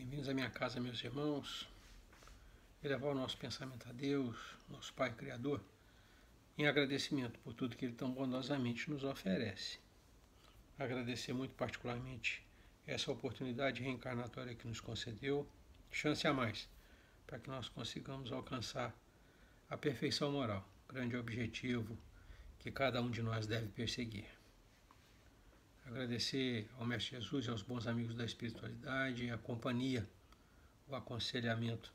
Bem-vindos à minha casa, meus irmãos. Elevar o nosso pensamento a Deus, nosso Pai Criador, em agradecimento por tudo que Ele tão bondosamente nos oferece. Agradecer muito particularmente essa oportunidade reencarnatória que nos concedeu, chance a mais, para que nós consigamos alcançar a perfeição moral, grande objetivo que cada um de nós deve perseguir. Agradecer ao Mestre Jesus e aos bons amigos da espiritualidade, a companhia, o aconselhamento,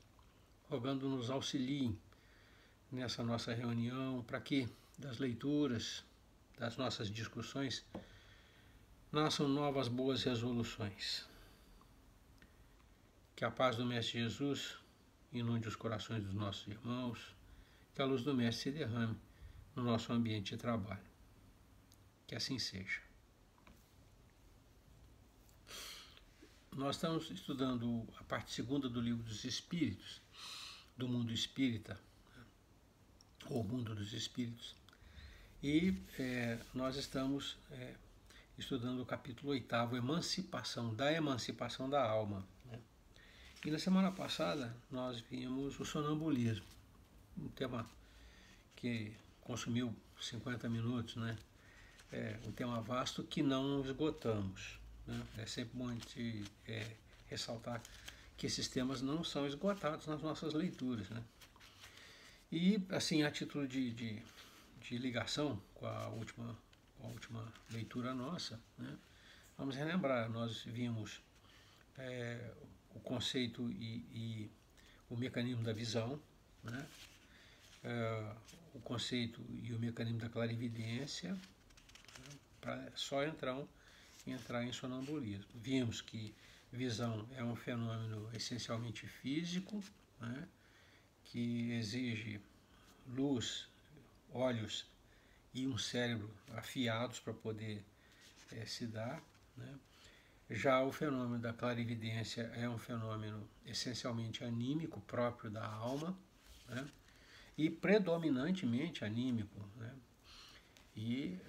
rogando nos auxiliem nessa nossa reunião, para que das leituras, das nossas discussões, nasçam novas boas resoluções. Que a paz do Mestre Jesus inunde os corações dos nossos irmãos, que a luz do Mestre se derrame no nosso ambiente de trabalho. Que assim seja. Nós estamos estudando a parte segunda do Livro dos Espíritos, do mundo espírita, ou mundo dos espíritos, e nós estamos estudando o capítulo 8º, da emancipação da alma. Né? E na semana passada nós vimos o sonambulismo, um tema que consumiu 50 minutos, né? Um tema vasto que não esgotamos. É sempre bom a gente ressaltar que esses temas não são esgotados nas nossas leituras, né? E, assim, a título de ligação com a última leitura nossa, né? Vamos relembrar, nós vimos o conceito e o mecanismo da visão, né? O conceito e o mecanismo da clarividência, né? Para só entrar em sonambulismo. Vimos que visão é um fenômeno essencialmente físico, né, que exige luz, olhos e um cérebro afiados para poder se dar. Né. Já o fenômeno da clarividência é um fenômeno essencialmente anímico, próprio da alma, né, e predominantemente anímico. Né. E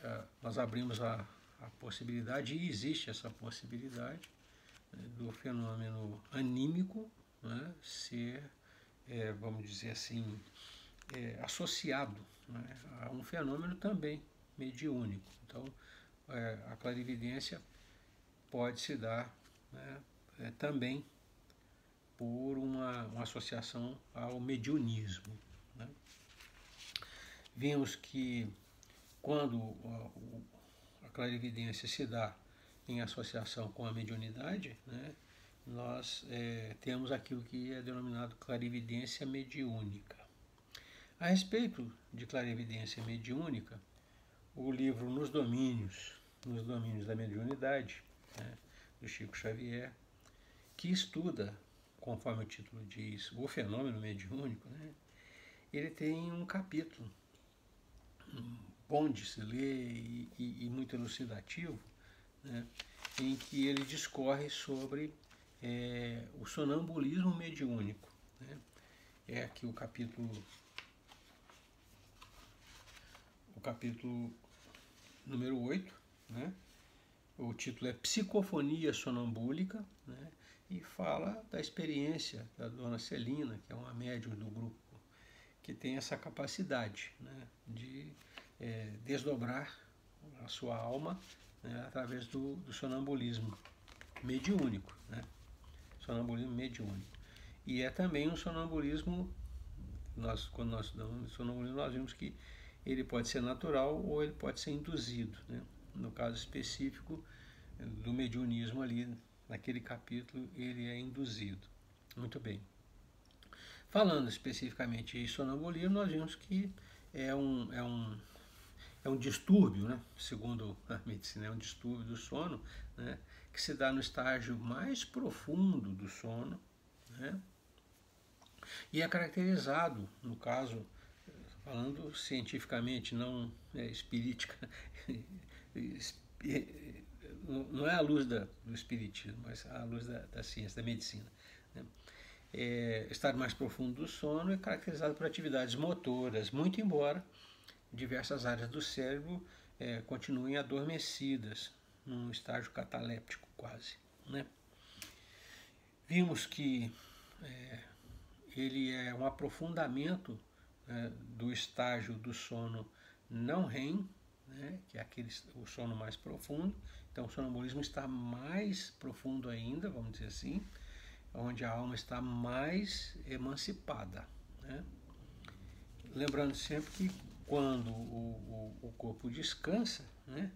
nós abrimos a possibilidade, e existe essa possibilidade, do fenômeno anímico, né, ser, vamos dizer assim, associado, né, a um fenômeno também mediúnico. Então, a clarividência pode se dar, né, também por uma associação ao mediunismo. Né. Vimos que quando a clarividência se dá em associação com a mediunidade, né, nós temos aquilo que é denominado clarividência mediúnica. A respeito de clarividência mediúnica, o livro Nos Domínios da Mediunidade, né, do Chico Xavier, que estuda, conforme o título diz, o fenômeno mediúnico, né, ele tem um capítulo bom de se ler e muito elucidativo, né, em que ele discorre sobre o sonambulismo mediúnico. Né. É aqui o capítulo número 8, né. O título é Psicofonia Sonambúlica, né, e fala da experiência da dona Celina, que é uma médium do grupo, que tem essa capacidade, né, de desdobrar a sua alma, né, através do sonambulismo mediúnico, né? Sonambulismo mediúnico. E é também um sonambulismo, quando nós estudamos sonambulismo, nós vimos que ele pode ser natural ou ele pode ser induzido, né? No caso específico do mediunismo ali, naquele capítulo, ele é induzido. Muito bem. Falando especificamente em sonambulismo, nós vimos que é um distúrbio, né, segundo a medicina, é um distúrbio do sono, né, que se dá no estágio mais profundo do sono, né, e é caracterizado, no caso, falando cientificamente, não espiritica, não é a luz do espiritismo, mas a luz da ciência, da medicina. Né. Estado mais profundo do sono é caracterizado por atividades motoras, muito embora diversas áreas do cérebro continuem adormecidas, num estágio cataléptico quase. Né? vimos que ele é um aprofundamento, né, do estágio do sono não REM, né, que é o sono mais profundo. Então o sonambulismo está mais profundo ainda, vamos dizer assim, onde a alma está mais emancipada, né? Lembrando sempre que quando o corpo descansa, né,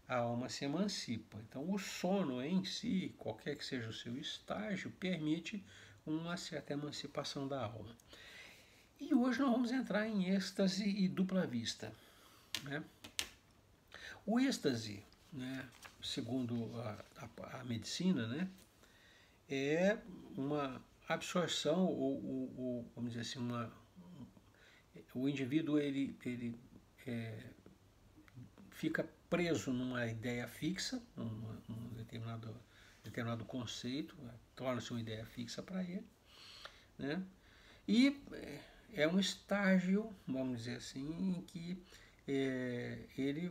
a alma se emancipa. Então o sono em si, qualquer que seja o seu estágio, permite uma certa emancipação da alma. E hoje nós vamos entrar em êxtase e dupla vista, né? O êxtase, né, segundo a medicina, né, é uma absorção, ou vamos dizer assim, o indivíduo ele fica preso numa ideia fixa, num determinado conceito, torna-se uma ideia fixa para ele, né? E é um estágio, vamos dizer assim, em que ele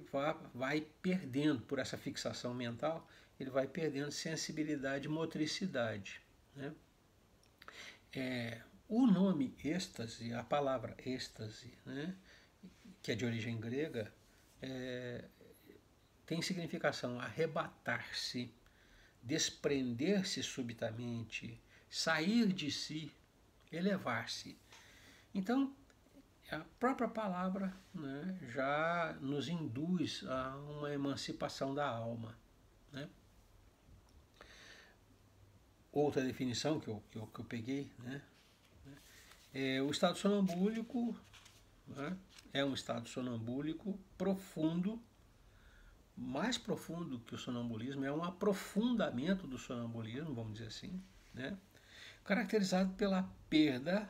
vai perdendo, por essa fixação mental, ele vai perdendo sensibilidade e motricidade, né? O nome êxtase, a palavra êxtase, né, que é de origem grega, tem significação arrebatar-se, desprender-se subitamente, sair de si, elevar-se. Então, a própria palavra, né, já nos induz a uma emancipação da alma, né? Outra definição que eu peguei, né, o estado sonambúlico, né, é um estado sonambúlico profundo, mais profundo que o sonambulismo, é um aprofundamento do sonambulismo, vamos dizer assim, né, caracterizado pela perda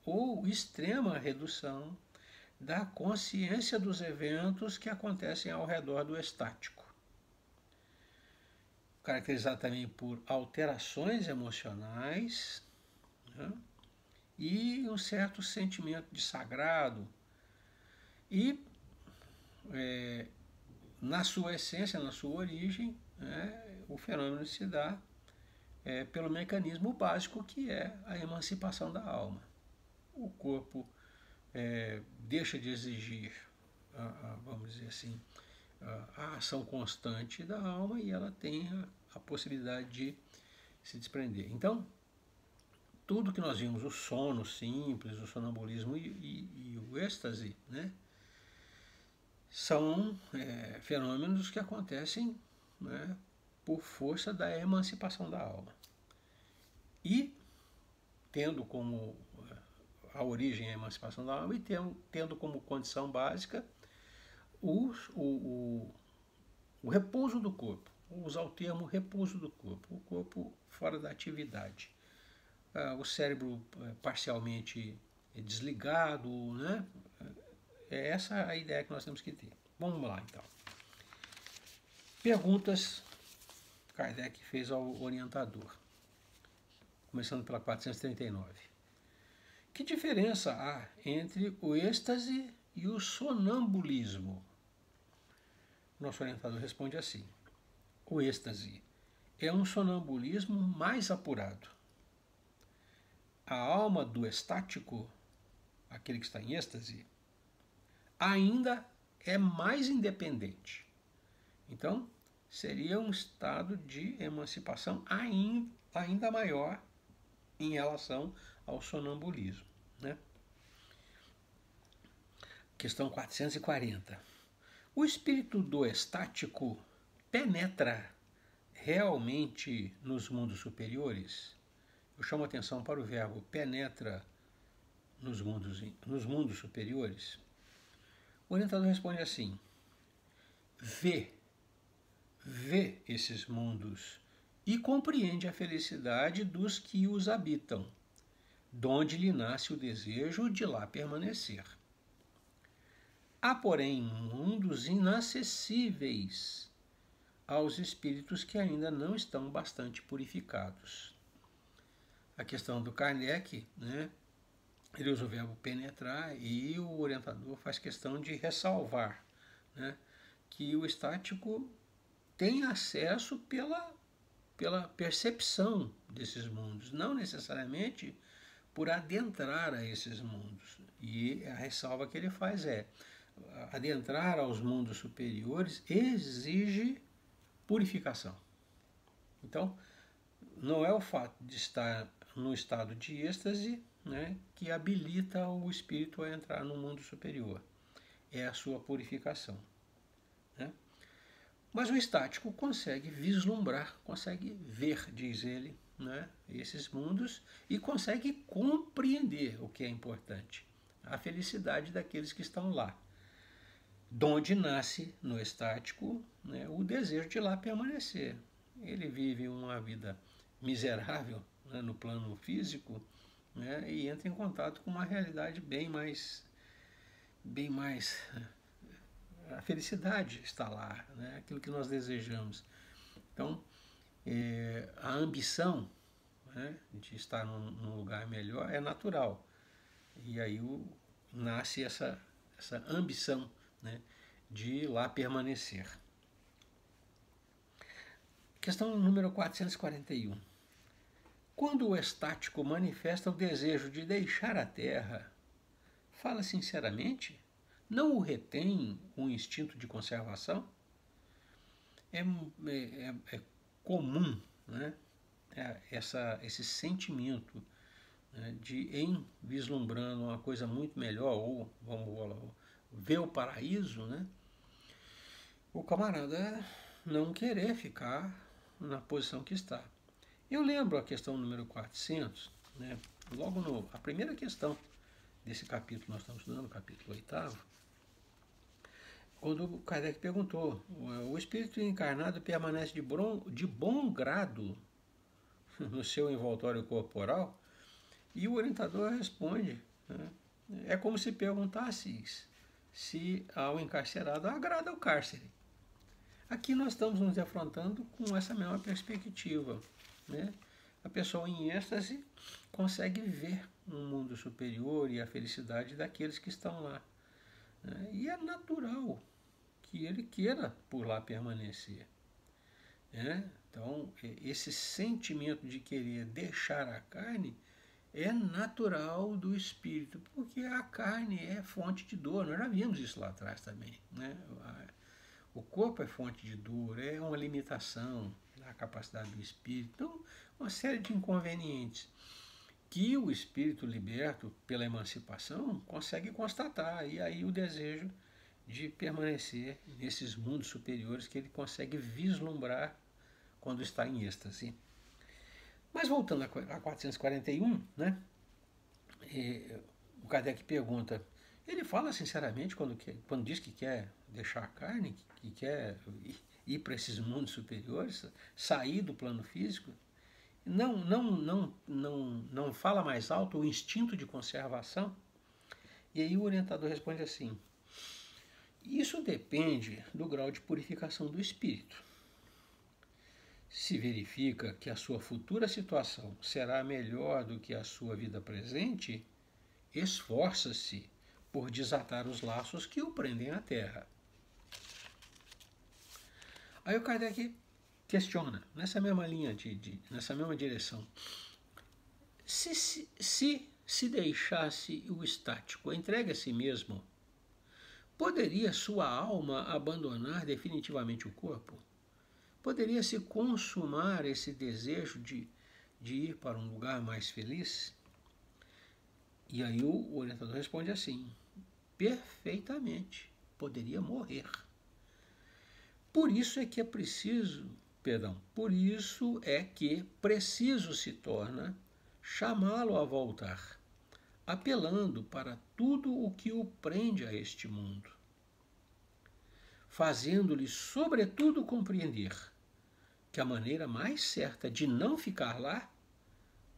ou extrema redução da consciência dos eventos que acontecem ao redor do estático. Caracterizado também por alterações emocionais, né, e um certo sentimento de sagrado. E, na sua essência, na sua origem, o fenômeno se dá pelo mecanismo básico que é a emancipação da alma. O corpo deixa de exigir, vamos dizer assim, a ação constante da alma e ela tem a possibilidade de se desprender. Então, tudo que nós vimos, o sono simples, o sonambulismo e o êxtase, né, são fenômenos que acontecem, né, por força da emancipação da alma. E tendo como a origem a emancipação da alma e tendo como condição básica o repouso do corpo. Vou usar o termo repouso do corpo, o corpo fora da atividade. O cérebro parcialmente desligado, né? É essa a ideia que nós temos que ter. Vamos lá, então. Perguntas Kardec fez ao orientador, começando pela 439. Que diferença há entre o êxtase e o sonambulismo? Nosso orientador responde assim: o êxtase é um sonambulismo mais apurado. A alma do estático, aquele que está em êxtase, ainda é mais independente. Então, seria um estado de emancipação ainda maior em relação ao sonambulismo, né? Questão 440. O espírito do estático penetra realmente nos mundos superiores? Eu chamo a atenção para o verbo penetra nos mundos superiores. O orientador responde assim: vê esses mundos e compreende a felicidade dos que os habitam, donde lhe nasce o desejo de lá permanecer. Há, porém, mundos inacessíveis aos espíritos que ainda não estão bastante purificados. A questão do Kardec, né, ele usa o verbo penetrar e o orientador faz questão de ressalvar, né, que o estático tem acesso pela pela percepção desses mundos, não necessariamente por adentrar a esses mundos. E a ressalva que ele faz é: adentrar aos mundos superiores exige purificação. Então, não é o fato de estar no estado de êxtase, né, que habilita o espírito a entrar no mundo superior. É a sua purificação. Né? Mas o estático consegue vislumbrar, consegue ver, diz ele, né, esses mundos e consegue compreender o que é importante, a felicidade daqueles que estão lá. Donde nasce no estático, né, o desejo de lá permanecer. Ele vive uma vida miserável, né, no plano físico, né, e entra em contato com uma realidade bem mais a felicidade está lá, né, aquilo que nós desejamos. Então, a ambição, né, de estar num lugar melhor é natural. E aí nasce essa ambição, né, de lá permanecer. Questão número 441. Quando o estático manifesta o desejo de deixar a Terra, fala sinceramente? Não o retém um instinto de conservação? É comum, né, esse sentimento, né, de, em vislumbrando uma coisa muito melhor, ou vamos ver o paraíso, né, o camarada não querer ficar na posição que está. Eu lembro a questão número 400, né, logo a primeira questão desse capítulo, nós estamos estudando o capítulo 8º, quando Kardec perguntou: o espírito encarnado permanece de bom grado no seu envoltório corporal? E o orientador responde, né, é como se perguntasses se ao encarcerado agrada o cárcere. Aqui nós estamos nos defrontando com essa mesma perspectiva, né? A pessoa em êxtase consegue ver um mundo superior e a felicidade daqueles que estão lá, né? E é natural que ele queira por lá permanecer, né? Então, esse sentimento de querer deixar a carne é natural do espírito, porque a carne é fonte de dor. Nós já vimos isso lá atrás também, né? O corpo é fonte de dor, é uma limitação da capacidade do espírito. Então, uma série de inconvenientes que o espírito liberto pela emancipação consegue constatar. E aí o desejo de permanecer nesses mundos superiores que ele consegue vislumbrar quando está em êxtase. Mas voltando a 441, né, o Kardec pergunta, ele fala sinceramente quando diz que quer deixar a carne, que quer ir para esses mundos superiores, sair do plano físico? Não fala mais alto o instinto de conservação? E aí o orientador responde assim: isso depende do grau de purificação do espírito. Se verifica que a sua futura situação será melhor do que a sua vida presente, esforça-se por desatar os laços que o prendem à terra. Aí o Kardec questiona, nessa mesma linha, nessa mesma direção, se deixasse o estático entregue a si mesmo, poderia sua alma abandonar definitivamente o corpo? Poderia se consumar esse desejo de ir para um lugar mais feliz? E aí o orientador responde assim: perfeitamente, poderia morrer. Por isso é que preciso se torna chamá-lo a voltar, apelando para tudo o que o prende a este mundo, fazendo-lhe sobretudo compreender que a maneira mais certa de não ficar lá,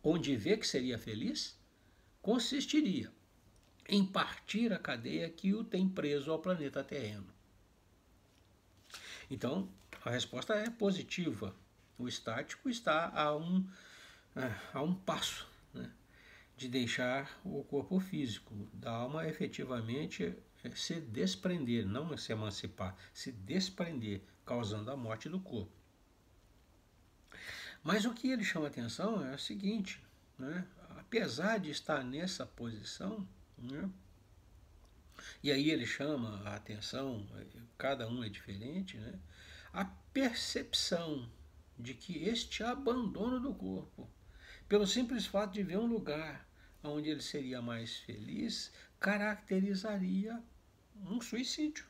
onde vê que seria feliz, consistiria em partir a cadeia que o tem preso ao planeta terreno. Então, a resposta é positiva. O estático está a um passo, né, de deixar o corpo físico, da alma efetivamente se desprender, não se emancipar, se desprender, causando a morte do corpo. Mas o que ele chama atenção é o seguinte, né? Apesar de estar nessa posição, né? E aí ele chama a atenção, cada um é diferente, né? A percepção de que este abandono do corpo, pelo simples fato de ver um lugar onde ele seria mais feliz, caracterizaria um suicídio.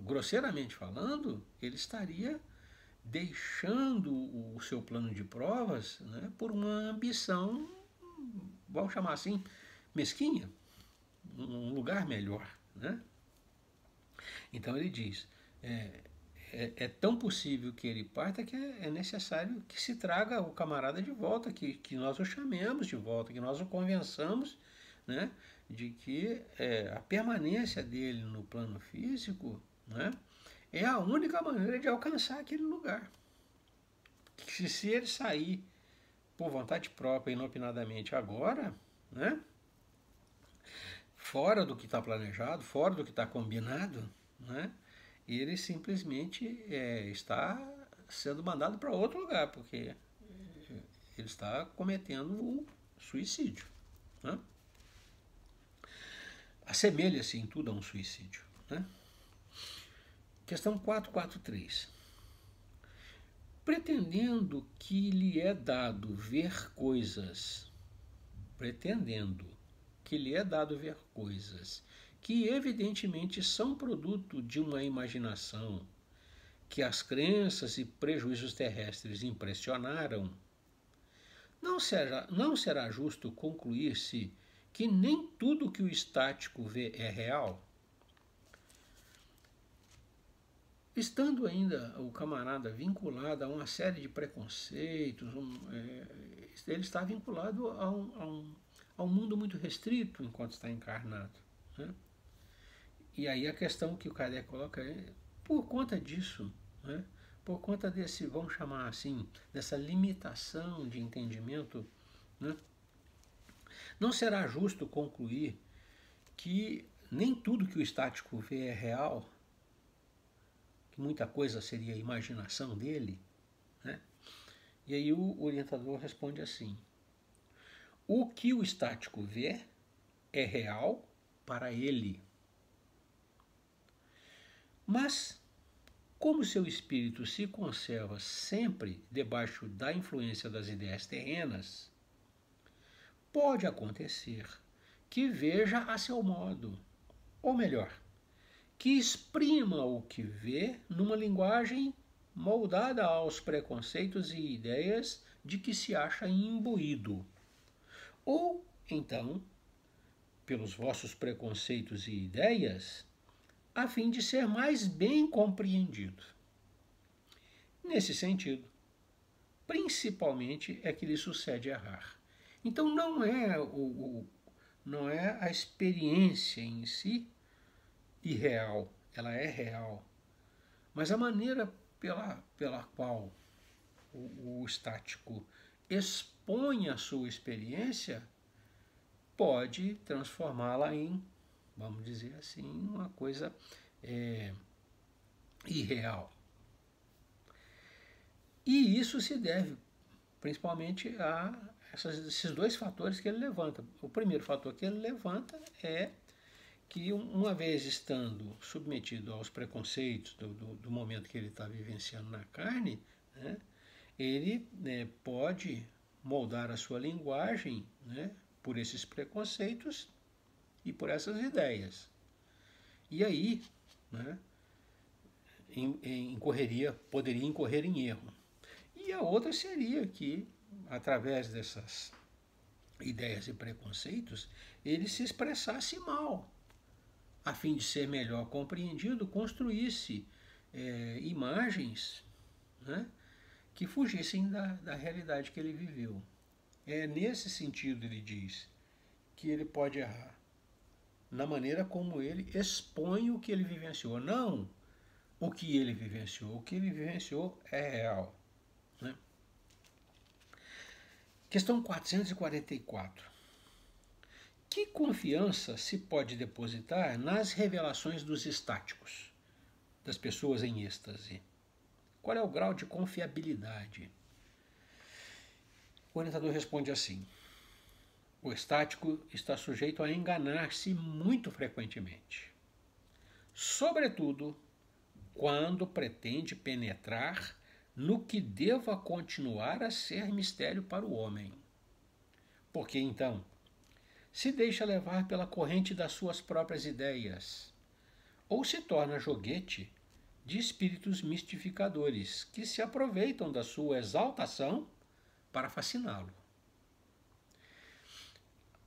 Grosseiramente falando, ele estaria deixando o seu plano de provas, né, por uma ambição, vamos chamar assim, mesquinha, um lugar melhor, né? Então ele diz, é tão possível que ele parta que é necessário que se traga o camarada de volta, que nós o chamemos de volta, que nós o convençamos, né, de que a permanência dele no plano físico, né, é a única maneira de alcançar aquele lugar. Que se ele sair por vontade própria, inopinadamente agora, né, fora do que está planejado, fora do que está combinado, né, ele simplesmente está sendo mandado para outro lugar, porque ele está cometendo o suicídio, né? Assemelha-se em tudo a um suicídio, né? Questão 443. Pretendendo que lhe é dado ver coisas, que evidentemente são produto de uma imaginação que as crenças e prejuízos terrestres impressionaram, não será justo concluir-se que nem tudo que o estático vê é real? Estando ainda o camarada vinculado a uma série de preconceitos, ele está vinculado a um mundo muito restrito enquanto está encarnado, né? E aí a questão que o Kardec coloca é, por conta disso, né, por conta desse, vamos chamar assim, dessa limitação de entendimento, né, não será justo concluir que nem tudo que o estático vê é real, que muita coisa seria a imaginação dele, né? E aí o orientador responde assim: o que o estático vê é real para ele. Mas, como seu espírito se conserva sempre debaixo da influência das ideias terrenas, pode acontecer que veja a seu modo, ou melhor, que exprima o que vê numa linguagem moldada aos preconceitos e ideias de que se acha imbuído. Ou, então, pelos vossos preconceitos e ideias, a fim de ser mais bem compreendido. Nesse sentido, principalmente é que lhe sucede errar. Então não é a experiência em si irreal, ela é real, mas a maneira pela qual o estático expõe a sua experiência pode transformá-la em, vamos dizer assim, uma coisa irreal. E isso se deve principalmente a esses dois fatores que ele levanta. O primeiro fator que ele levanta é que, uma vez estando submetido aos preconceitos do momento que ele está vivenciando na carne, né, ele pode moldar a sua linguagem, né, por esses preconceitos e por essas ideias. E aí, né, poderia incorrer em erro. E a outra seria que, através dessas ideias e preconceitos, ele se expressasse mal, a fim de ser melhor compreendido, construísse imagens, né, que fugissem da realidade que ele viveu. É nesse sentido, ele diz, que ele pode errar, na maneira como ele expõe o que ele vivenciou. Não o que ele vivenciou. O que ele vivenciou é real, né? Questão 444. Que confiança se pode depositar nas revelações dos estáticos, das pessoas em êxtase? Qual é o grau de confiabilidade? O orientador responde assim: o estático está sujeito a enganar-se muito frequentemente, sobretudo quando pretende penetrar no que deva continuar a ser mistério para o homem. Porque então se deixa levar pela corrente das suas próprias ideias, ou se torna joguete de espíritos mistificadores que se aproveitam da sua exaltação para fasciná-lo.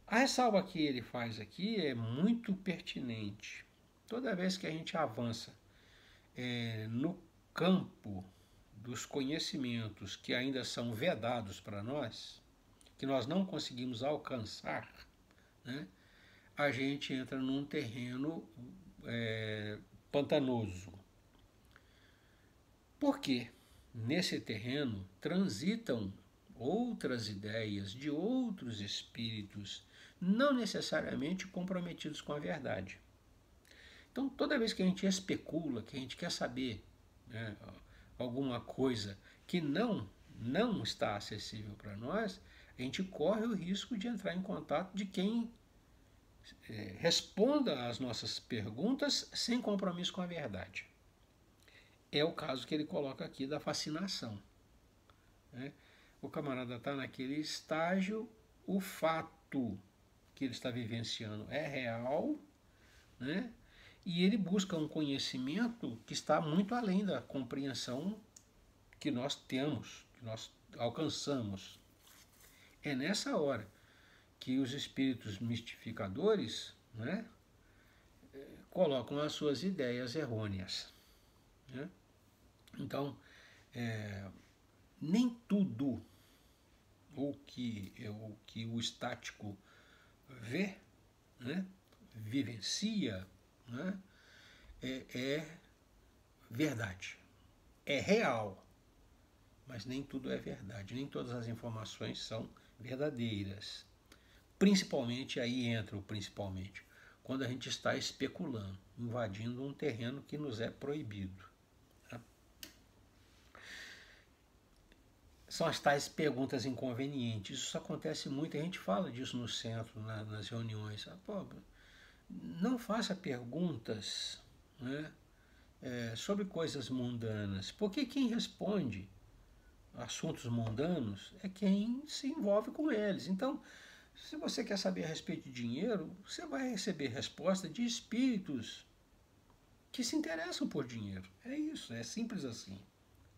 A ressalva que ele faz aqui é muito pertinente. Toda vez que a gente avança no campo dos conhecimentos que ainda são vedados para nós, que nós não conseguimos alcançar, né, a gente entra num terreno pantanoso. Porque nesse terreno transitam outras ideias de outros espíritos, não necessariamente comprometidos com a verdade. Então, toda vez que a gente especula, que a gente quer saber, né, alguma coisa que não está acessível para nós, a gente corre o risco de entrar em contato de quem responda às nossas perguntas sem compromisso com a verdade. É o caso que ele coloca aqui da fascinação, né? O camarada está naquele estágio, o fato que ele está vivenciando é real, né? E ele busca um conhecimento que está muito além da compreensão que nós temos, que nós alcançamos. É nessa hora que os espíritos mistificadores, né, colocam as suas ideias errôneas, né? Então, nem tudo o que o estático vê, né, vivencia, né, é verdade, é real, mas nem tudo é verdade, nem todas as informações são verdadeiras. Principalmente, aí entra o principalmente, quando a gente está especulando, invadindo um terreno que nos é proibido. Tá? São as tais perguntas inconvenientes. Isso acontece muito, a gente fala disso no centro, nas reuniões. Pô, não faça perguntas, né, sobre coisas mundanas, porque quem responde assuntos mundanos é quem se envolve com eles. Então, se você quer saber a respeito de dinheiro, você vai receber resposta de espíritos que se interessam por dinheiro. É isso, é simples assim,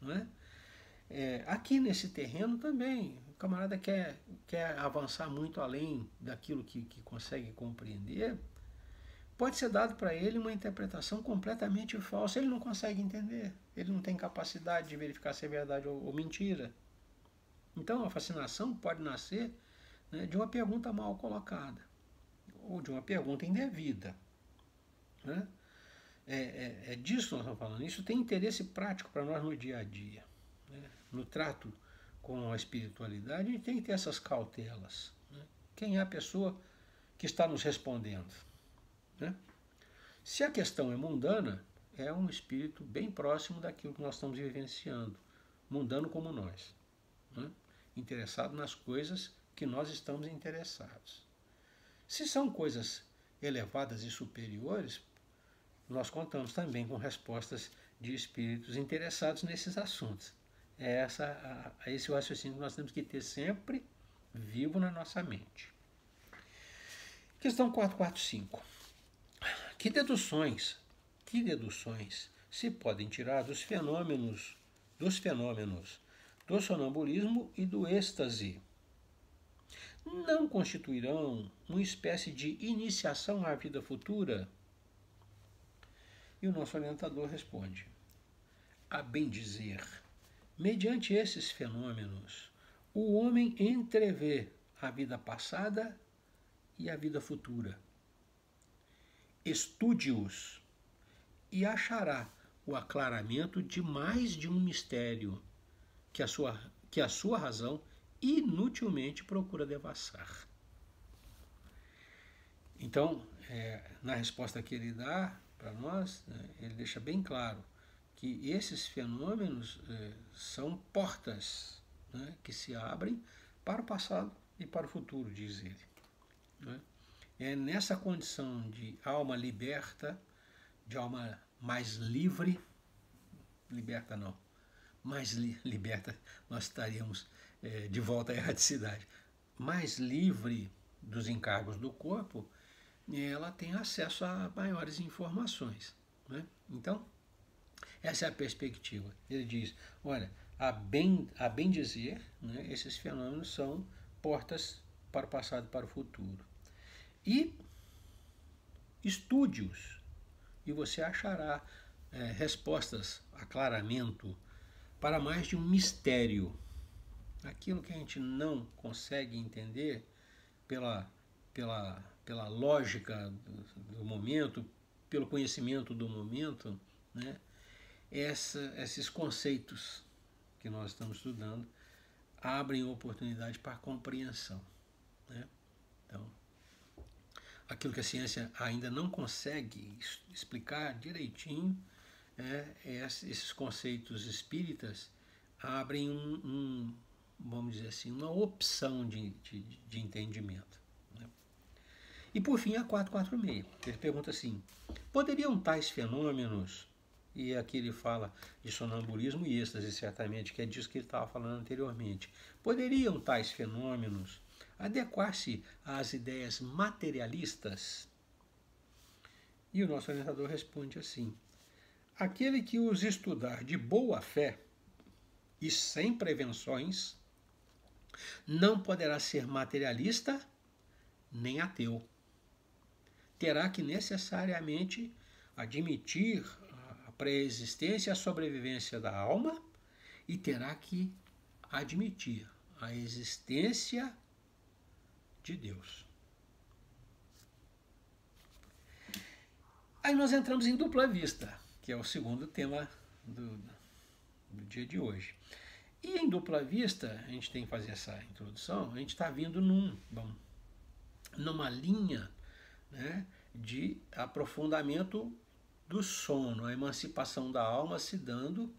não é? Aqui nesse terreno também, o camarada quer avançar muito além daquilo que consegue compreender, pode ser dado para ele uma interpretação completamente falsa. Ele não consegue entender, ele não tem capacidade de verificar se é verdade ou mentira. Então a fascinação pode nascer, né, de uma pergunta mal colocada, ou de uma pergunta indevida. Né? É disso que nós estamos falando. Isso tem interesse prático para nós no dia a dia. Né? No trato com a espiritualidade, a gente tem que ter essas cautelas. Né? Quem é a pessoa que está nos respondendo? Né? Se a questão é mundana, é um espírito bem próximo daquilo que nós estamos vivenciando, mundano como nós, né? Interessado nas coisas que nós estamos interessados. Se são coisas elevadas e superiores, nós contamos também com respostas de espíritos interessados nesses assuntos. É esse o raciocínio que nós temos que ter sempre vivo na nossa mente. Questão 445. Que deduções se podem tirar dos fenômenos do sonambulismo e do êxtase? Não constituirão uma espécie de iniciação à vida futura? E o nosso orientador responde: a bem dizer, mediante esses fenômenos, o homem entrevê a vida passada e a vida futura. Estude-os e achará o aclaramento de mais de um mistério que a sua razão inutilmente procura devassar. Então, na resposta que ele dá para nós, né, ele deixa bem claro que esses fenômenos são portas, né, que se abrem para o passado e para o futuro, diz ele. Né? É nessa condição de alma liberta, de alma mais livre, liberta não, mais liberta, nós estaríamos de volta à erraticidade, mais livre dos encargos do corpo, ela tem acesso a maiores informações. Né? Então, essa é a perspectiva. Ele diz, olha, a bem dizer, né, esses fenômenos são portas para o passado e para o futuro. E estude-os, e você achará respostas, aclaramento, para mais de um mistério. Aquilo que a gente não consegue entender pela lógica do momento, pelo conhecimento do momento, né? Esses conceitos que nós estamos estudando abrem oportunidade para a compreensão. Né? Então, aquilo que a ciência ainda não consegue explicar direitinho, esses conceitos espíritas abrem vamos dizer assim, uma opção de entendimento. Né? E por fim, a 446. Ele pergunta assim, poderiam tais fenômenos, e aqui ele fala de sonambulismo e êxtase, certamente, que é disso que ele estava falando anteriormente, poderiam tais fenômenos adequar-se às ideias materialistas? E o nosso orientador responde assim, aquele que os estudar de boa fé e sem prevenções, não poderá ser materialista nem ateu. Terá que necessariamente admitir a pré-existência e a sobrevivência da alma e terá que admitir a existência de Deus. Aí nós entramos em dupla vista, que é o segundo tema do dia de hoje. E em dupla vista, a gente tem que fazer essa introdução, a gente está vindo numa linha, né, de aprofundamento do sono, a emancipação da alma se dando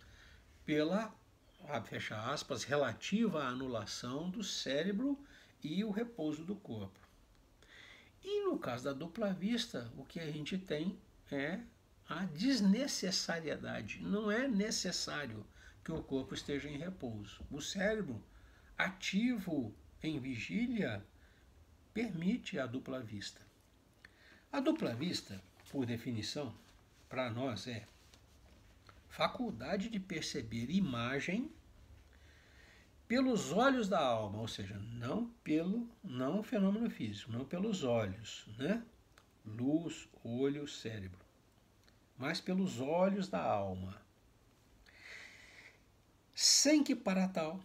pela, fecha aspas, relativa à anulação do cérebro e o repouso do corpo. E no caso da dupla vista, o que a gente tem é a desnecessariedade. Não é necessário que o corpo esteja em repouso. O cérebro, ativo em vigília, permite a dupla vista. A dupla vista, por definição, para nós é faculdade de perceber imagem pelos olhos da alma, ou seja, não fenômeno físico, não pelos olhos, né? Luz, olho, cérebro, mas pelos olhos da alma. Sem que para tal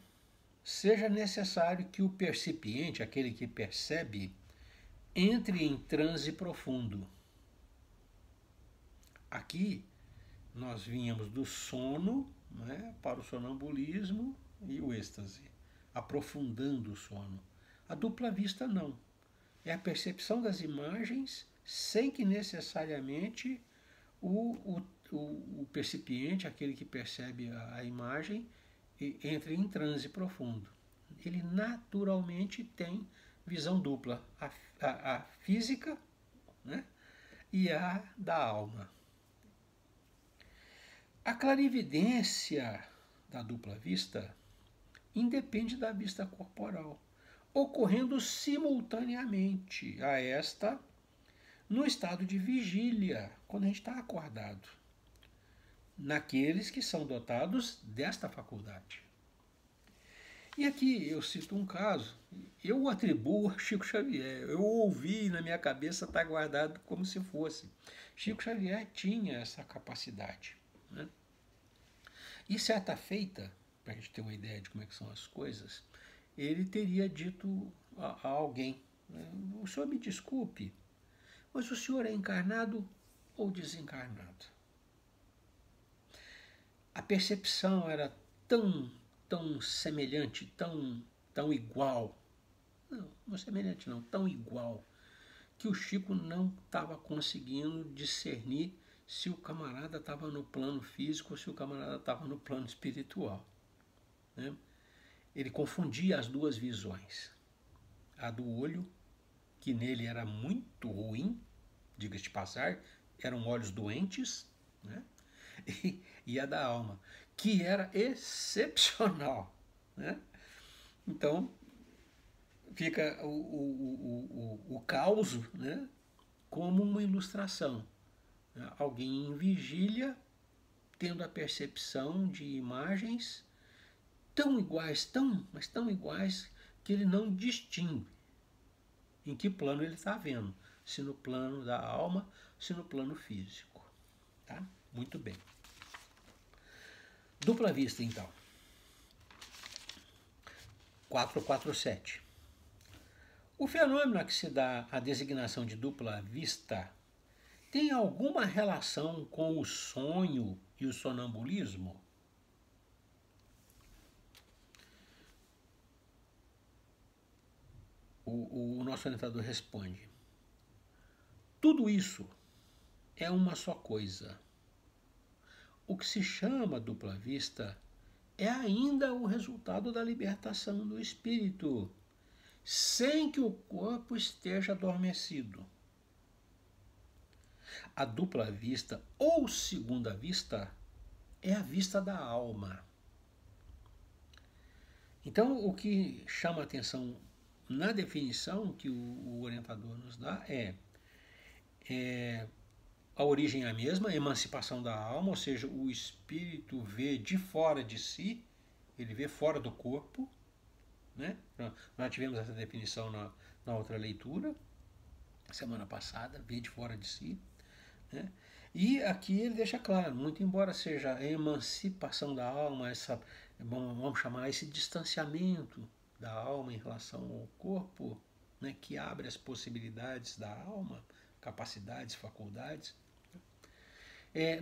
seja necessário que o percipiente, aquele que percebe, entre em transe profundo. Aqui nós vínhamos do sono, né, para o sonambulismo e o êxtase, aprofundando o sono. A dupla vista não. É a percepção das imagens sem que necessariamente o percipiente, aquele que percebe a imagem, entre em transe profundo. Ele naturalmente tem visão dupla, a física, né, e a da alma. A clarividência da dupla vista independe da vista corporal, ocorrendo simultaneamente a esta no estado de vigília, quando a gente está acordado, naqueles que são dotados desta faculdade. E aqui eu cito um caso, eu o atribuo a Chico Xavier, eu ouvi na minha cabeça, está guardado como se fosse. Chico Xavier tinha essa capacidade. Né? E certa feita, para a gente ter uma ideia de como é que são as coisas, ele teria dito a alguém, né, o senhor me desculpe, mas o senhor é encarnado ou desencarnado? A percepção era tão semelhante, tão igual, não semelhante não, tão igual, que o Chico não estava conseguindo discernir se o camarada estava no plano físico ou se o camarada estava no plano espiritual. Né? Ele confundia as duas visões. A do olho, que nele era muito ruim, diga-se de passar, eram olhos doentes, né? E a da alma, que era excepcional. Né? Então, fica o caos, né? Como uma ilustração. Alguém em vigília, tendo a percepção de imagens tão iguais, mas tão iguais, que ele não distingue em que plano ele está vendo, se no plano da alma, se no plano físico. Tá? Muito bem. Dupla vista, então. 447. O fenômeno a que se dá a designação de dupla vista tem alguma relação com o sonho e o sonambulismo? O nosso orientador responde: tudo isso é uma só coisa. O que se chama dupla vista é ainda o resultado da libertação do espírito, sem que o corpo esteja adormecido. A dupla vista ou segunda vista é a vista da alma. Então, o que chama a atenção na definição que o orientador nos dá é a origem é a mesma, a emancipação da alma, ou seja, o espírito vê de fora de si, ele vê fora do corpo. Né? Nós tivemos essa definição na outra leitura, semana passada, vê de fora de si. Né? E aqui ele deixa claro, muito embora seja a emancipação da alma, vamos chamar esse distanciamento da alma em relação ao corpo, né, que abre as possibilidades da alma, capacidades, faculdades,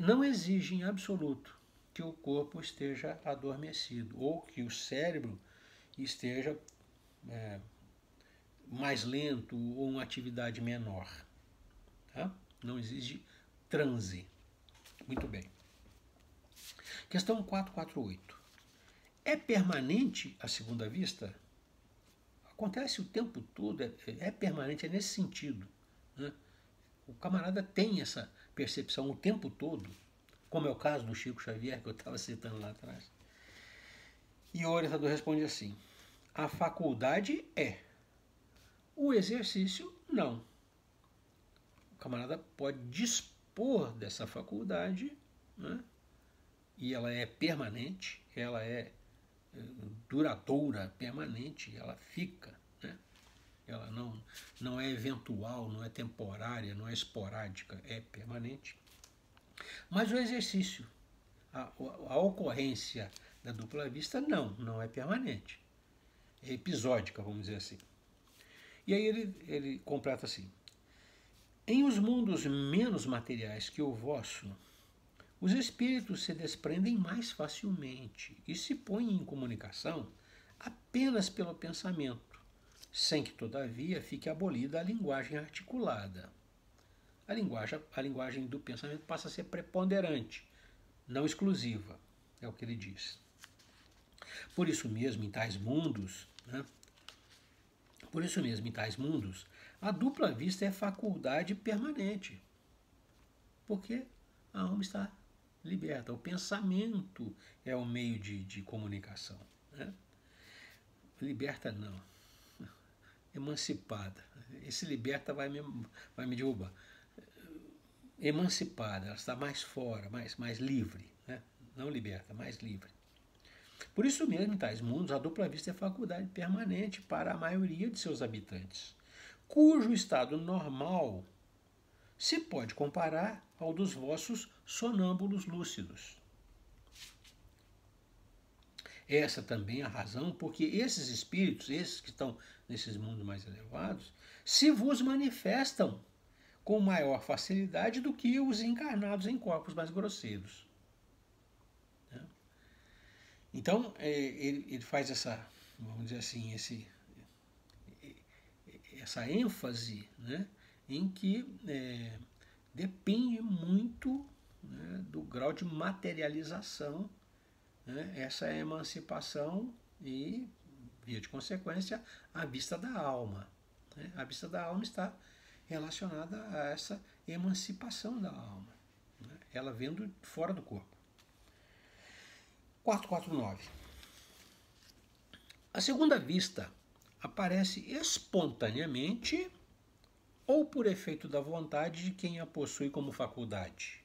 não exige em absoluto que o corpo esteja adormecido ou que o cérebro esteja mais lento ou uma atividade menor. Tá? Não exige transe. Muito bem. Questão 448. É permanente a segunda vista? Acontece o tempo todo, é permanente, é nesse sentido. Né? O camarada tem essa percepção o tempo todo, como é o caso do Chico Xavier, que eu estava citando lá atrás. E o orientador responde assim: a faculdade é, o exercício não. O camarada pode dispor dessa faculdade, né? E ela é permanente, ela é duradoura, permanente, ela fica, né? Ela não é eventual, não é temporária, não é esporádica, é permanente. Mas o exercício, a ocorrência da dupla vista não é permanente, é episódica, vamos dizer assim. E aí ele completa assim: em os mundos menos materiais que o vosso, os espíritos se desprendem mais facilmente e se põem em comunicação apenas pelo pensamento, sem que, todavia, fique abolida a linguagem articulada. A linguagem do pensamento passa a ser preponderante, não exclusiva, é o que ele diz. Por isso mesmo, em tais mundos, a dupla vista é faculdade permanente, porque a alma está liberta. O pensamento é o meio de comunicação. Né? Liberta não. Emancipada. Esse liberta vai me derrubar. Emancipada, ela está mais fora, mais livre. Né? Não liberta, mais livre. Por isso mesmo, em tais mundos, a dupla vista é faculdade permanente para a maioria de seus habitantes, cujo estado normal se pode comparar ao dos vossos sonâmbulos lúcidos. Essa também é a razão porque esses espíritos, esses que estão nesses mundos mais elevados, se vos manifestam com maior facilidade do que os encarnados em corpos mais grosseiros. Então, ele faz essa, vamos dizer assim, essa ênfase, né, em que depende muito né, do grau de materialização, né, essa emancipação e, via de consequência, a vista da alma. Né? A vista da alma está relacionada a essa emancipação da alma, né? Ela vendo fora do corpo. 449. A segunda vista aparece espontaneamente ou por efeito da vontade de quem a possui como faculdade.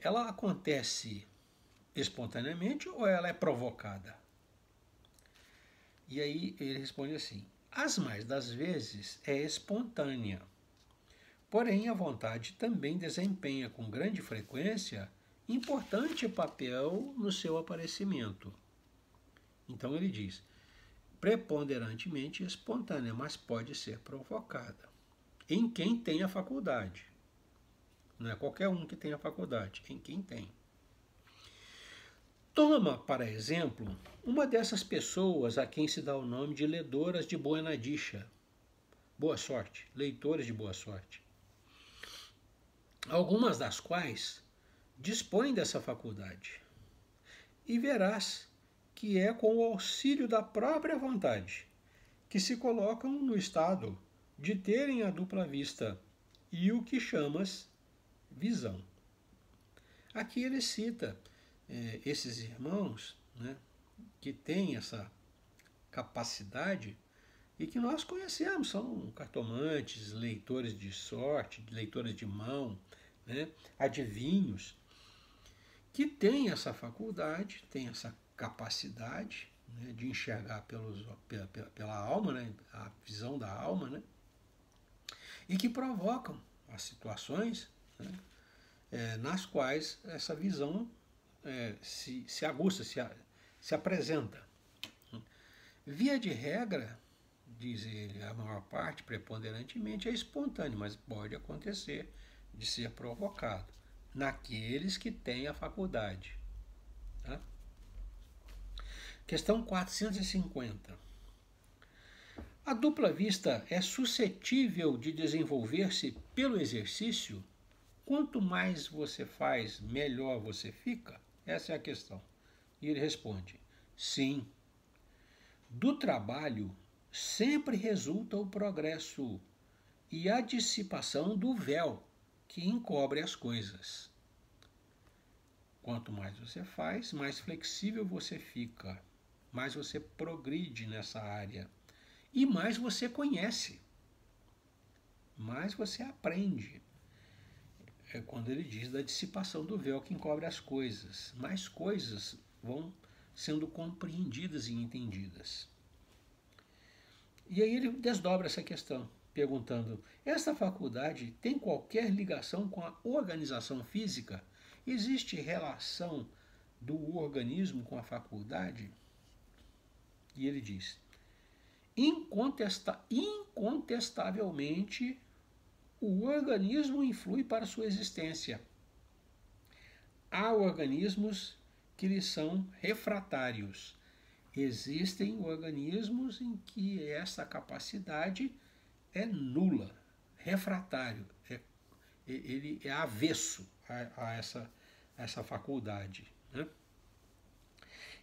Ela acontece espontaneamente ou ela é provocada? E aí ele responde assim: as mais das vezes é espontânea, porém a vontade também desempenha com grande frequência importante papel no seu aparecimento. Então ele diz, preponderantemente espontânea, mas pode ser provocada. Em quem tem a faculdade. Não é qualquer um que tem a faculdade, em quem tem. Toma, para exemplo, uma dessas pessoas a quem se dá o nome de ledoras de Boa-Nadicha. Boa sorte, leitores de boa sorte. Algumas das quais dispõem dessa faculdade. E verás que é com o auxílio da própria vontade que se colocam no estado de terem a dupla vista e o que chamas visão. Aqui ele cita esses irmãos, né, que têm essa capacidade e que nós conhecemos, são cartomantes, leitores de sorte, leitores de mão, né, adivinhos, que têm essa faculdade, têm essa capacidade, né, de enxergar pela alma, né, a visão da alma, né, e que provocam as situações, né, nas quais essa visão se aguça, se apresenta. Via de regra, diz ele, a maior parte, preponderantemente, é espontâneo, mas pode acontecer de ser provocado naqueles que têm a faculdade. Tá? Questão 450. A dupla vista é suscetível de desenvolver-se pelo exercício? Quanto mais você faz, melhor você fica? Essa é a questão. E ele responde, sim. Do trabalho sempre resulta o progresso e a dissipação do véu que encobre as coisas. Quanto mais você faz, mais flexível você fica, mais você progride nessa área e mais você conhece, mais você aprende. É quando ele diz da dissipação do véu que encobre as coisas, mais coisas vão sendo compreendidas e entendidas. E aí ele desdobra essa questão, perguntando, esta faculdade tem qualquer ligação com a organização física? Existe relação do organismo com a faculdade? E ele diz, incontestavelmente, o organismo influi para sua existência. Há organismos que lhe são refratários. Existem organismos em que essa capacidade é nula, refratário, ele é avesso a essa faculdade. Né?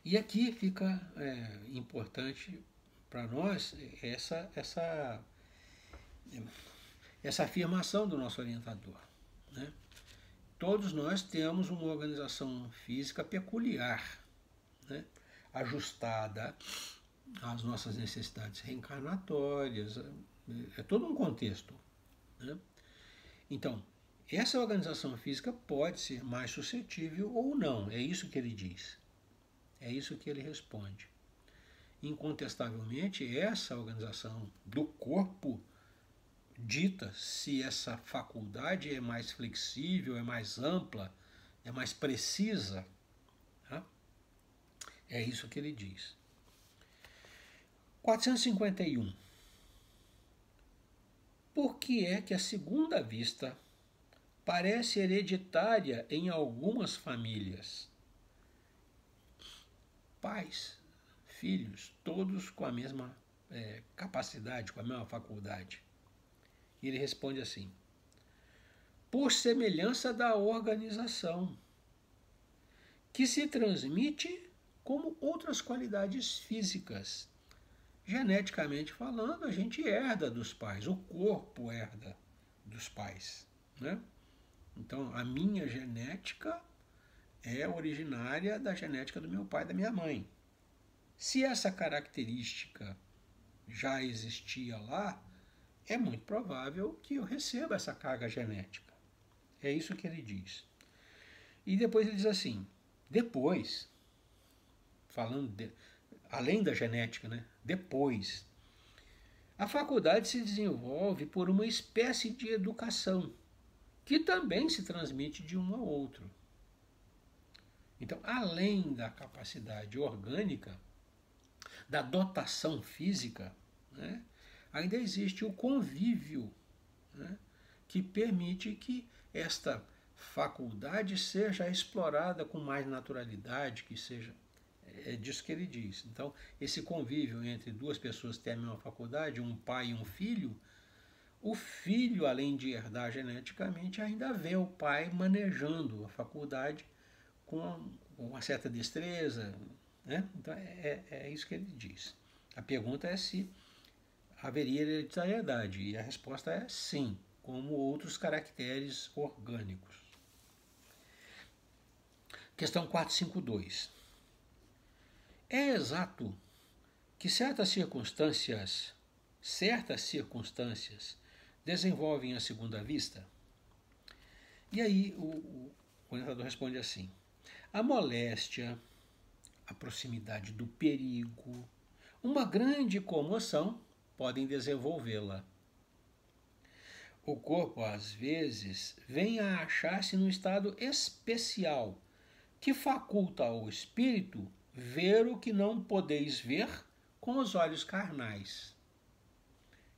E aqui fica importante para nós essa afirmação do nosso orientador. Né? Todos nós temos uma organização física peculiar, né? Ajustada às nossas necessidades reencarnatórias, é todo um contexto. Né? Então, essa organização física pode ser mais suscetível ou não, é isso que ele diz, é isso que ele responde. Incontestavelmente, essa organização do corpo dita se essa faculdade é mais flexível, é mais ampla, é mais precisa. Tá? É isso que ele diz. 451. Por que é que a segunda vista parece hereditária em algumas famílias? Pais, filhos, todos com a mesma capacidade, com a mesma faculdade. E ele responde assim, por semelhança da organização, que se transmite como outras qualidades físicas. Geneticamente falando, a gente herda dos pais, o corpo herda dos pais, né? Então, a minha genética é originária da genética do meu pai e da minha mãe. Se essa característica já existia lá, é muito provável que eu receba essa carga genética. É isso que ele diz. E depois ele diz assim, depois, além da genética, né? Depois, a faculdade se desenvolve por uma espécie de educação, que também se transmite de um ao outro. Então, além da capacidade orgânica, da dotação física, né, ainda existe o convívio, né, que permite que esta faculdade seja explorada com mais naturalidade, que seja. É disso que ele diz. Então, esse convívio entre duas pessoas que têm a mesma faculdade, um pai e um filho, o filho, além de herdar geneticamente, ainda vê o pai manejando a faculdade com uma certa destreza, né? Então, é isso que ele diz. A pergunta é se haveria hereditariedade, e a resposta é sim, como outros caracteres orgânicos. Questão 452. É exato que certas circunstâncias desenvolvem a segunda vista? E aí o orientador responde assim: a moléstia, a proximidade do perigo, uma grande comoção podem desenvolvê-la. O corpo, às vezes, vem a achar-se num estado especial que faculta ao espírito ver o que não podeis ver com os olhos carnais.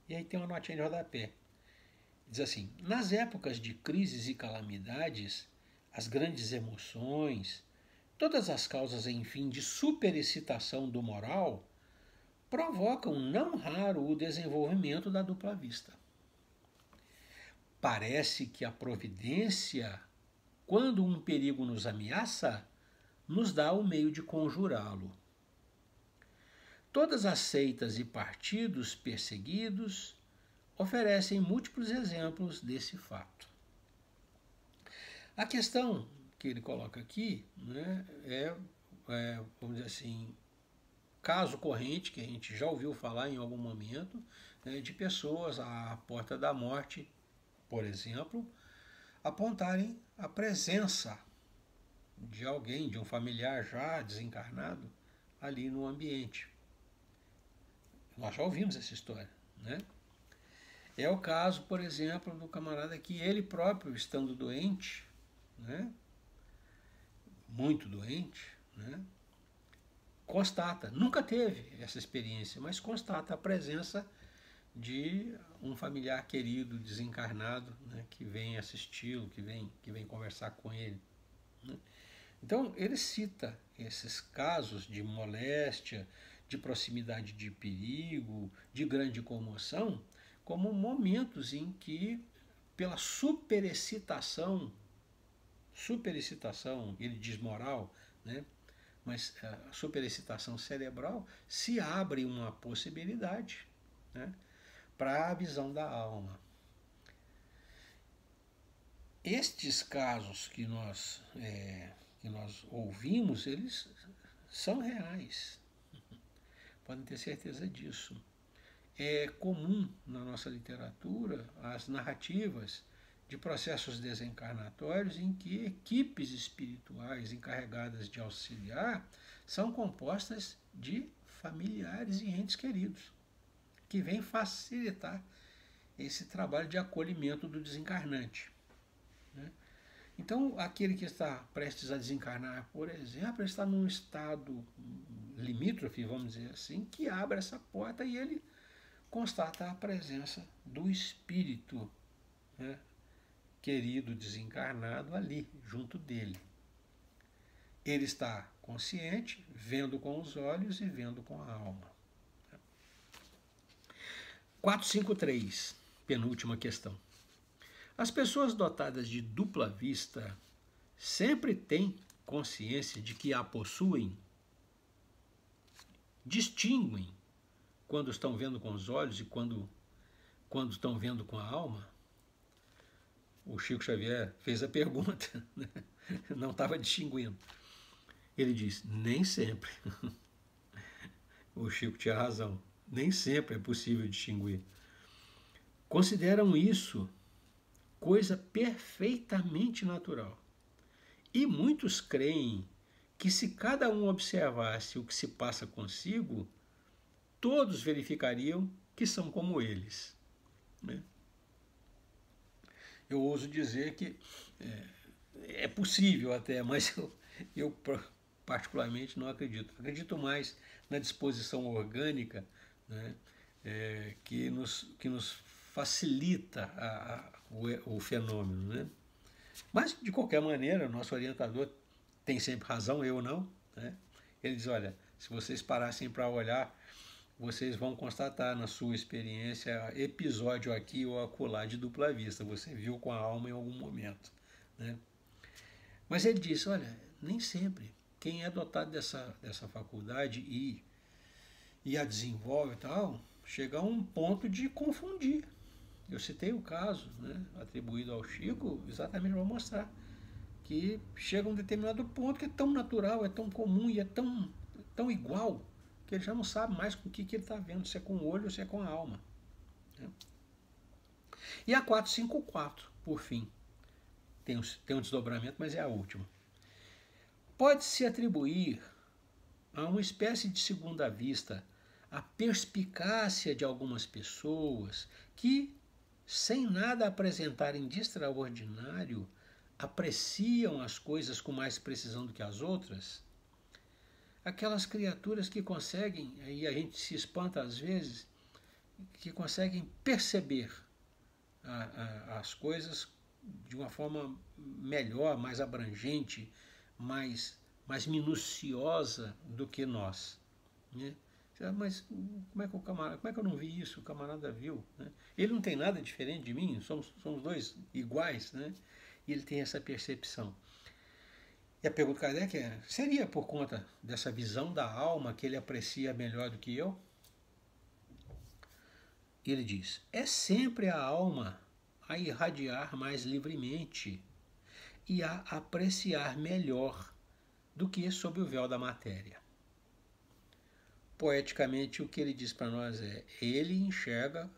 E aí tem uma notinha de rodapé. Diz assim: nas épocas de crises e calamidades, as grandes emoções, todas as causas, enfim, de superexcitação do moral, provocam não raro o desenvolvimento da dupla vista. Parece que a providência, quando um perigo nos ameaça, nos dá o meio de conjurá-lo. Todas as seitas e partidos perseguidos oferecem múltiplos exemplos desse fato. A questão que ele coloca aqui, né, vamos dizer assim, caso corrente, que a gente já ouviu falar em algum momento, né, de pessoas à porta da morte, por exemplo, apontarem a presença de alguém, de um familiar já desencarnado, ali no ambiente. Nós já ouvimos essa história, né? É o caso, por exemplo, do camarada que ele próprio, estando doente, né, muito doente, né, constata, nunca teve essa experiência, mas constata a presença de um familiar querido, desencarnado, né, que vem assisti-lo, que vem conversar com ele, né? Então, ele cita esses casos de moléstia, de proximidade de perigo, de grande comoção, como momentos em que, pela superexcitação, ele diz moral, né? Mas a superexcitação cerebral, se abre uma possibilidade, né, para a visão da alma. Estes casos que nós ouvimos, eles são reais. Podem ter certeza disso. É comum na nossa literatura as narrativas de processos desencarnatórios em que equipes espirituais encarregadas de auxiliar são compostas de familiares e entes queridos, que vêm facilitar esse trabalho de acolhimento do desencarnante, né? Então, aquele que está prestes a desencarnar, por exemplo, está num estado limítrofe, vamos dizer assim, que abre essa porta e ele constata a presença do espírito, né, querido desencarnado ali, junto dele. Ele está consciente, vendo com os olhos e vendo com a alma. 453, penúltima questão. As pessoas dotadas de dupla vista sempre têm consciência de que a possuem, distinguem quando estão vendo com os olhos e quando estão vendo com a alma. O Chico Xavier fez a pergunta, né? Não estava distinguindo. Ele diz, nem sempre. O Chico tinha razão, nem sempre é possível distinguir. Consideram isso coisa perfeitamente natural. E muitos creem que se cada um observasse o que se passa consigo, todos verificariam que são como eles. Né? Eu ouso dizer que é possível até, mas eu particularmente não acredito. Acredito mais na disposição orgânica, né, que nos facilita o fenômeno. Né? Mas, de qualquer maneira, o nosso orientador tem sempre razão, eu não. Né? Ele diz, olha, se vocês parassem para olhar, vocês vão constatar na sua experiência episódio aqui ou acolá de dupla vista. Você viu com a alma em algum momento. Né? Mas ele diz, olha, nem sempre. Quem é dotado dessa faculdade e a desenvolve e tal, chega a um ponto de confundir. Eu citei o caso, né, atribuído ao Chico, exatamente para mostrar que chega a um determinado ponto que é tão natural, é tão comum e é tão igual, que ele já não sabe mais com o que ele está vendo, se é com o olho ou se é com a alma. Né? E a 454, por fim, tem um desdobramento, mas é a última. Pode-se atribuir a uma espécie de segunda vista a perspicácia de algumas pessoas que, sem nada apresentarem de extraordinário, apreciam as coisas com mais precisão do que as outras? Aquelas criaturas que conseguem, aí a gente se espanta às vezes, que conseguem perceber as coisas de uma forma melhor, mais abrangente, mais minuciosa do que nós. Né? Mas como é que eu não vi isso? O camarada viu. Né? Ele não tem nada diferente de mim, somos dois iguais, né? E ele tem essa percepção. E a pergunta do Kardec é, seria por conta dessa visão da alma que ele aprecia melhor do que eu? E ele diz, é sempre a alma a irradiar mais livremente e a apreciar melhor do que sob o véu da matéria. Poeticamente, o que ele diz para nós é, ele enxerga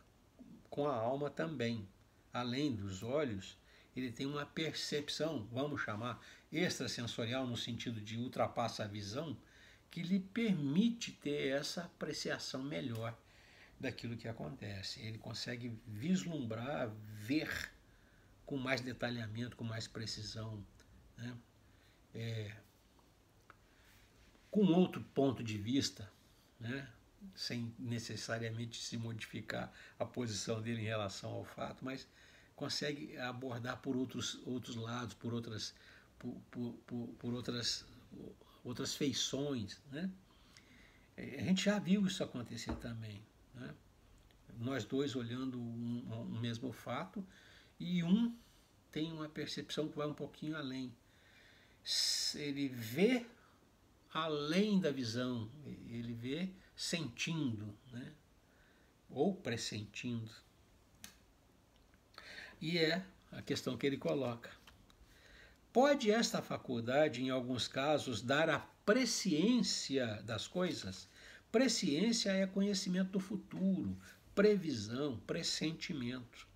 com a alma também. Além dos olhos, ele tem uma percepção, vamos chamar, extrasensorial, no sentido de ultrapassa a visão, que lhe permite ter essa apreciação melhor daquilo que acontece. Ele consegue vislumbrar, ver com mais detalhamento, com mais precisão, né? Com outro ponto de vista, né? Sem necessariamente se modificar a posição dele em relação ao fato, mas consegue abordar por outros lados, por outras feições. Né? A gente já viu isso acontecer também. Né? Nós dois olhando um mesmo fato e um tem uma percepção que vai um pouquinho além. Ele vê além da visão, ele vê sentindo, né? Ou pressentindo. E é a questão que ele coloca. Pode esta faculdade, em alguns casos, dar a presciência das coisas? Presciência é conhecimento do futuro, previsão, pressentimento.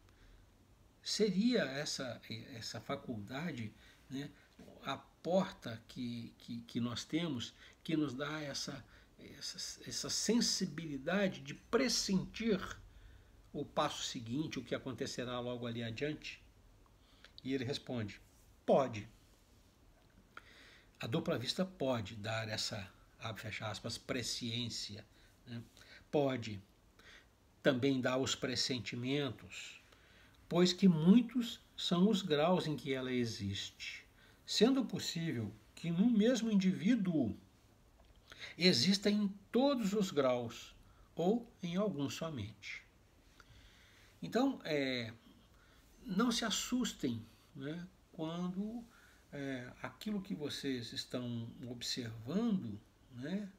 Seria essa faculdade, né, a porta que nós temos, que nos dá essa sensibilidade de pressentir o passo seguinte, o que acontecerá logo ali adiante? E ele responde, pode. A dupla vista pode dar essa, abre fecha aspas, presciência. Né? Pode também dar os pressentimentos, pois que muitos são os graus em que ela existe, sendo possível que no mesmo indivíduo exista em todos os graus, ou em alguns somente. Então, não se assustem, né, quando aquilo que vocês estão observando, né,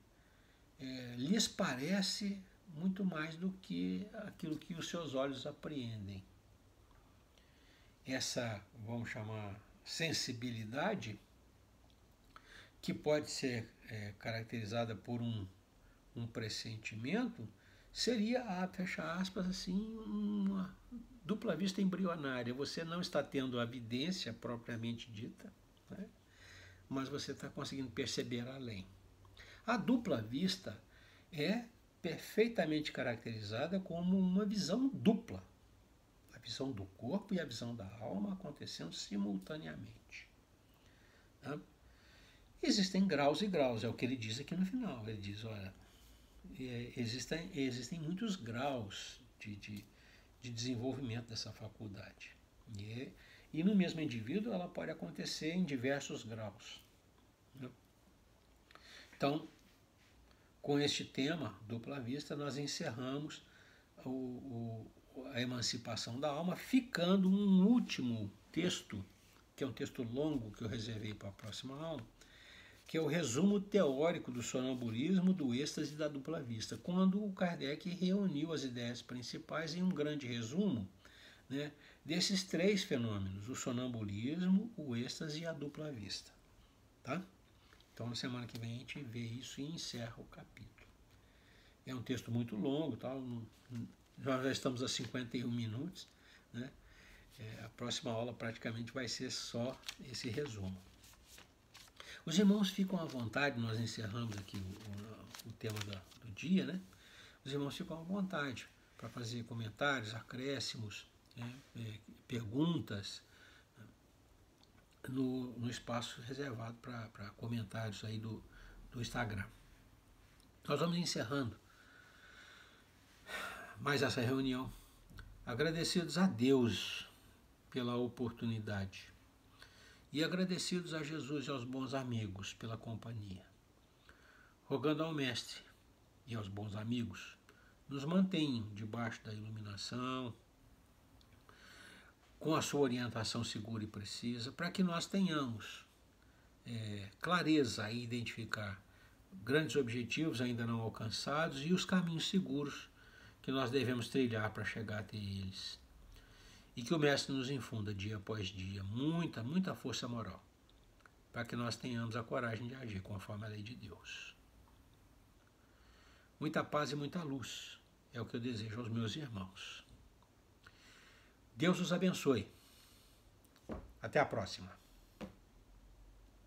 lhes parece muito mais do que aquilo que os seus olhos apreendem. Essa, vamos chamar, sensibilidade, que pode ser caracterizada por um pressentimento, seria, fecha aspas, assim, uma dupla vista embrionária. Você não está tendo a evidência propriamente dita, né? Mas você está conseguindo perceber além. A dupla vista é perfeitamente caracterizada como uma visão dupla. A visão do corpo e a visão da alma acontecendo simultaneamente. Tá? Existem graus e graus, é o que ele diz aqui no final. Ele diz, olha, existem muitos graus de desenvolvimento dessa faculdade. E no mesmo indivíduo ela pode acontecer em diversos graus. Né? Então, com este tema, dupla vista, nós encerramos a emancipação da alma, ficando um último texto, que é um texto longo que eu reservei para a próxima aula, que é o resumo teórico do sonambulismo, do êxtase e da dupla vista, quando o Kardec reuniu as ideias principais em um grande resumo, né, desses três fenômenos, o sonambulismo, o êxtase e a dupla vista. Tá? Então, na semana que vem a gente vê isso e encerra o capítulo. É um texto muito longo, tá? Nós já estamos a 51 minutos, né? A próxima aula praticamente vai ser só esse resumo. Os irmãos ficam à vontade, nós encerramos aqui o tema do dia, né? Os irmãos ficam à vontade para fazer comentários, acréscimos, né? Perguntas, no espaço reservado para comentários aí do Instagram. Nós vamos encerrando mais essa reunião, agradecidos a Deus pela oportunidade e agradecidos a Jesus e aos bons amigos pela companhia, rogando ao Mestre e aos bons amigos nos mantenham debaixo da iluminação, com a sua orientação segura e precisa, para que nós tenhamos clareza a identificar grandes objetivos ainda não alcançados e os caminhos seguros que nós devemos trilhar para chegar até eles. E que o Mestre nos infunda dia após dia muita, muita força moral, para que nós tenhamos a coragem de agir conforme a lei de Deus. Muita paz e muita luz é o que eu desejo aos meus irmãos. Deus os abençoe. Até a próxima.